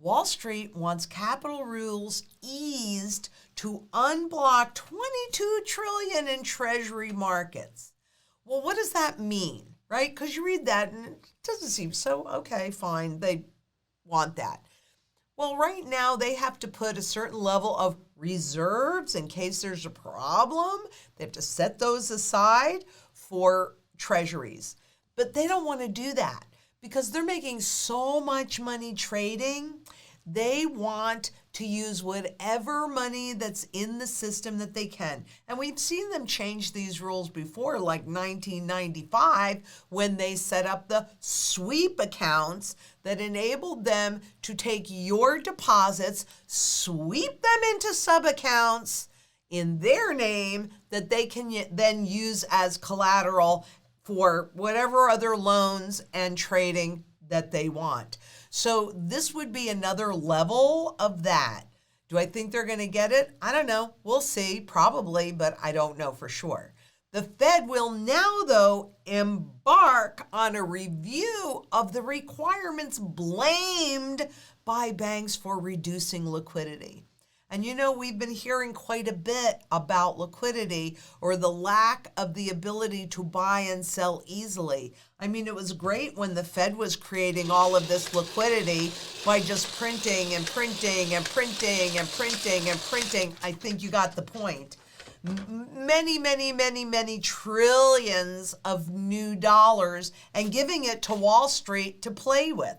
Wall Street wants capital rules eased to unblock 22 trillion in treasury markets. Well, what does that mean, right? Because you read that and it doesn't seem so, okay, fine, they want that. Well, right now they have to put a certain level of reserves in case there's a problem. They have to set those aside for treasuries. But they don't want to do that because they're making so much money trading. They want to use whatever money that's in the system that they can. And we've seen them change these rules before, like 1995, when they set up the sweep accounts that enabled them to take your deposits, sweep them into sub-accounts in their name that they can then use as collateral for whatever other loans and trading that they want. So this would be another level of that. Do I think they're going to get it? I don't know. We'll see, probably, but I don't know for sure. The Fed will now, though, embark on a review of the requirements blamed by banks for reducing liquidity. And you know, we've been hearing quite a bit about liquidity or the lack of the ability to buy and sell easily. I mean, it was great when the Fed was creating all of this liquidity by just printing and printing and printing and printing and printing. I think you got the point. Many trillions of new dollars and giving it to Wall Street to play with.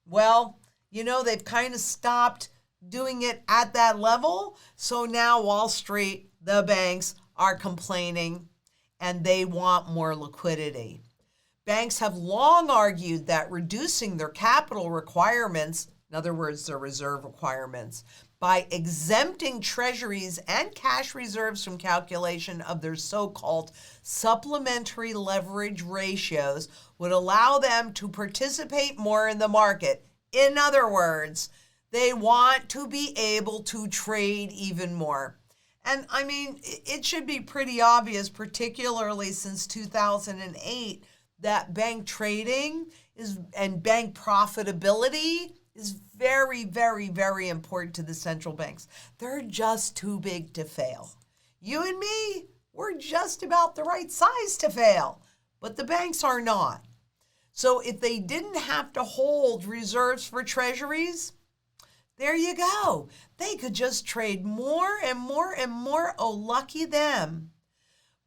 Well, you know, they've kind of stopped doing it at that level. So now Wall Street, the banks, are complaining and they want more liquidity. Banks have long argued that reducing their capital requirements, in other words, their reserve requirements, by exempting treasuries and cash reserves from calculation of their so-called supplementary leverage ratios would allow them to participate more in the market. In other words, they want to be able to trade even more. And I mean, it should be pretty obvious, particularly since 2008, that bank trading and bank profitability is very important to the central banks. They're just too big to fail. You and me, we're just about the right size to fail, but the banks are not. So if they didn't have to hold reserves for treasuries, there you go. They could just trade more and more and more. Oh, lucky them.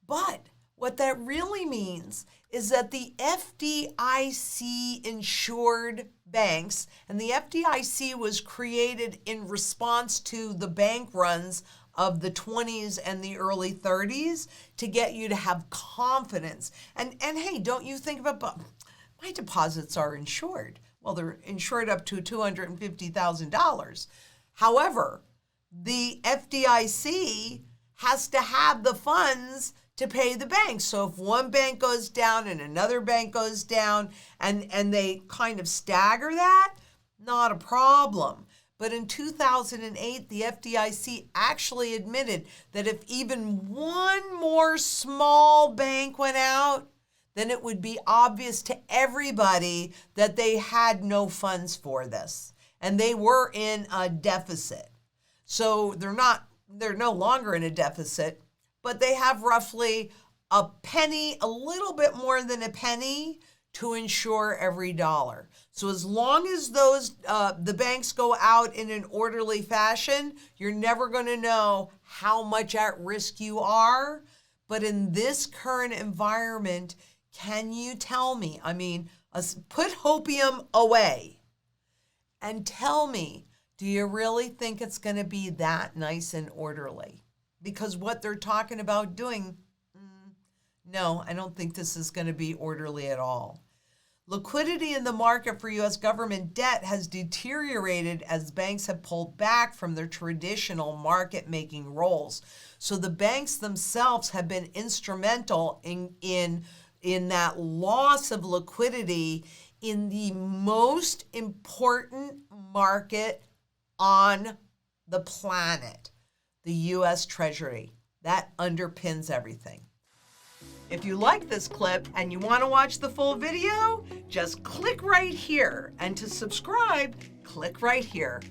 But what that really means is that the FDIC insured banks, and the FDIC was created in response to the bank runs of the 20s and the early 30s to get you to have confidence. And hey, don't you think about, my deposits are insured. Well, they're insured up to $250,000. However, the FDIC has to have the funds to pay the banks. So if one bank goes down and another bank goes down and they kind of stagger that, not a problem. But in 2008, the FDIC actually admitted that if even one more small bank went out, then it would be obvious to everybody that they had no funds for this. And they were in a deficit. So they're no longer in a deficit, but they have roughly a penny, a little bit more than a penny to insure every dollar. So as long as the banks go out in an orderly fashion, you're never going to know how much at risk you are. But in this current environment, can you tell me, put hopium away and tell me, do you really think it's going to be that nice and orderly? Because what they're talking about doing, no, I don't think this is going to be orderly at all. Liquidity in the market for U.S. government debt has deteriorated as banks have pulled back from their traditional market-making roles. So the banks themselves have been instrumental in that loss of liquidity in the most important market on the planet, the U.S. Treasury. That underpins everything. If you like this clip and you want to watch the full video, just click right here. And to subscribe, click right here.